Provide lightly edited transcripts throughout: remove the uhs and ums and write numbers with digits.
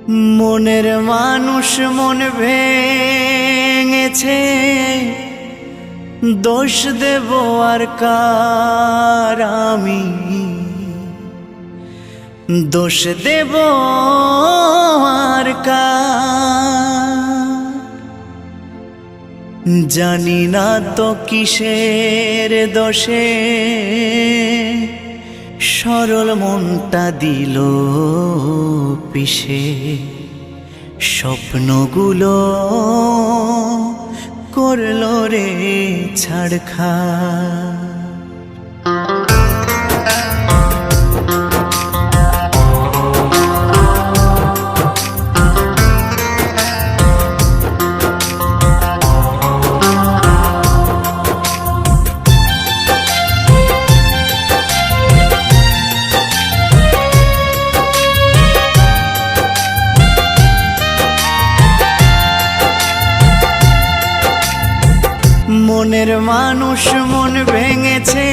মনের মানুষ মন ভেঙেছে, দোষ দেব আর কার আমি, দোষ দেব আর কার। জানি না তো কিসের দোষে সরল মনটা দিল পিষে, স্বপ্নগুলো করলো রে ছাড়খাড়। মনের মানুষ মন ভেঙেছে,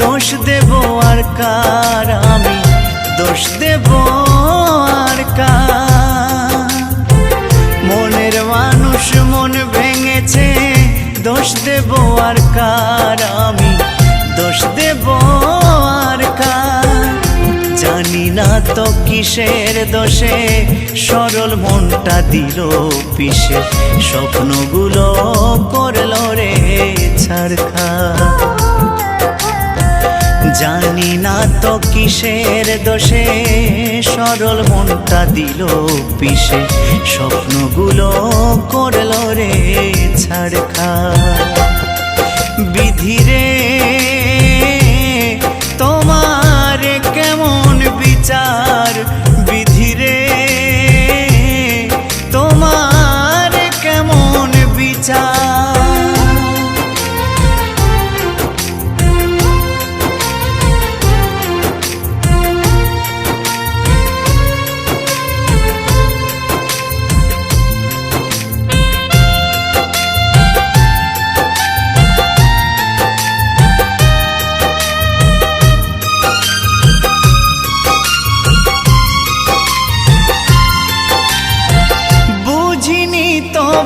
দোষ দেব আর কার আমি, দোষ দেব আর কার। মনের মানুষ মন ভেঙেছে, দোষ দেব আর কার আমি, দোষ দেব আর কার। জানি না তো কিসের দোষে সরল মনটা দিল পিষে, স্বপ্নগুলো করলো রে ছাড়খাড়। জানি না তো কিসের দোষে সরল মনটা দিল পিষে, স্বপ্নগুলো করলো রে ছাড়খাড়। বিধিরে তোমার কেমন বিচার, বিধিরে তোমার কেমন বিচার।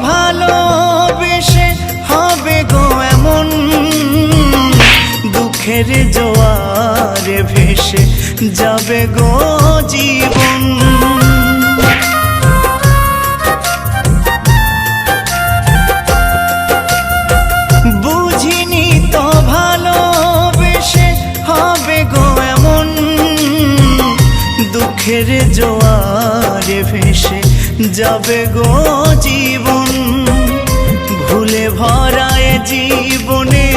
ভালোবেসে হবে গো এমন, দুঃখের জোয়ারে ভেসে যাবে গো জীবন। বুঝিনি তো ভালোবেসে হবে গো এমন, দুঃখের জোয়ারে ভেসে যাবে গো জীবন। ভুলে ভরায় জীবনে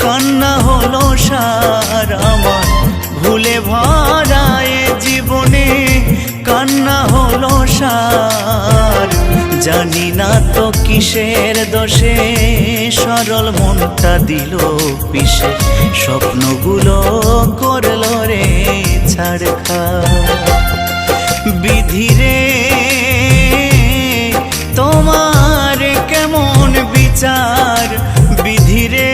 কান্না হলো সার আমার, ভুলে ভরায় জীবনে কান্না হলো সার। জানি না তো কিসের দোষে সরল মনটা দিল পিষে, স্বপ্নগুলো করলো রে ছাড়খাড়। বিধিরে তোমার কেমন বিচার, বিধিরে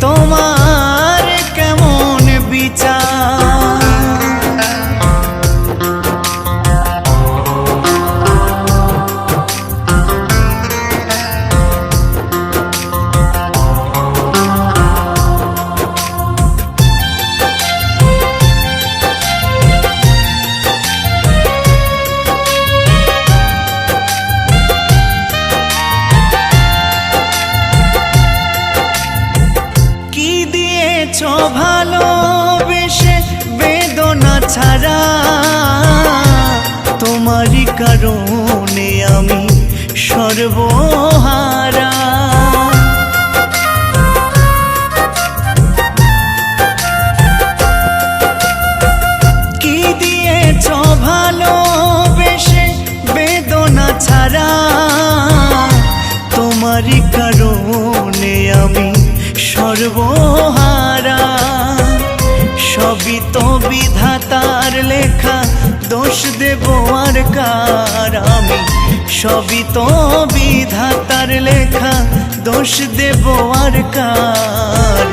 তোমার কেমন বিচার। ভালোবেসে বেদনা ছাড়া, তোমারই কারণে আমি সর্বহারা। কি দিয়েছ ভালোবেসে বেদনা ছাড়া, তোমারই কারণে আমি সর্বহারা। সবই তো বিধাতার লেখা, দোষ দেব আর কার আমি, সবই তো বিধাতার লেখা, দোষ দেব আর কার?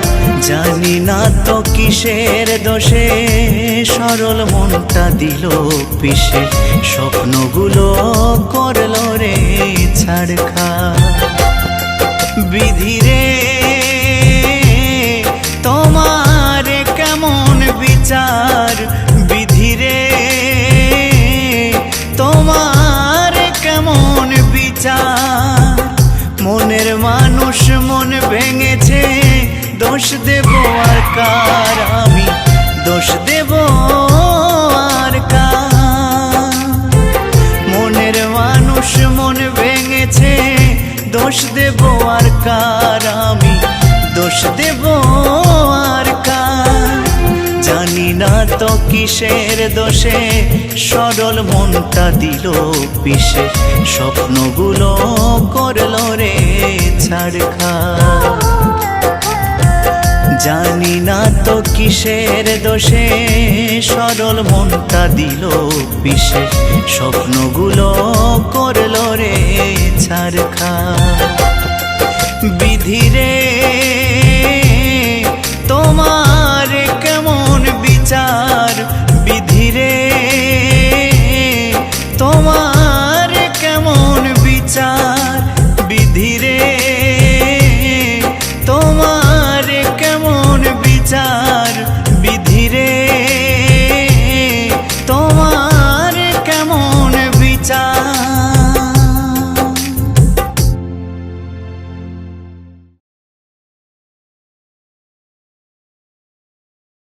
জানি না তো কিসের দোষে সরল মনটা দিল পিষে, স্বপ্নগুলো করলো রে ছাড়খাড়। বিধি রে তোমার কেমন বিচার, বিধি রে তোমার কেমন বিচার। মনের মানুষ মন ভেঙেছে, দোষ দেব আর কার? আমি দোষ দেব আর কার? মনের মানুষ মন ভেঙেছে, দোষ দেব আর কার? আমি দোষ দেব আর কার? জানি না তো কিসের দোষে সরল মনটা দিল পিষে, স্বপ্নগুলো করলো রে ছাড়খাড়। জানি না তো কিসের দোষে সরল মনটা দিল পিষে, স্বপ্নগুলো করলো রে ছাড়খাড়। বিধি রে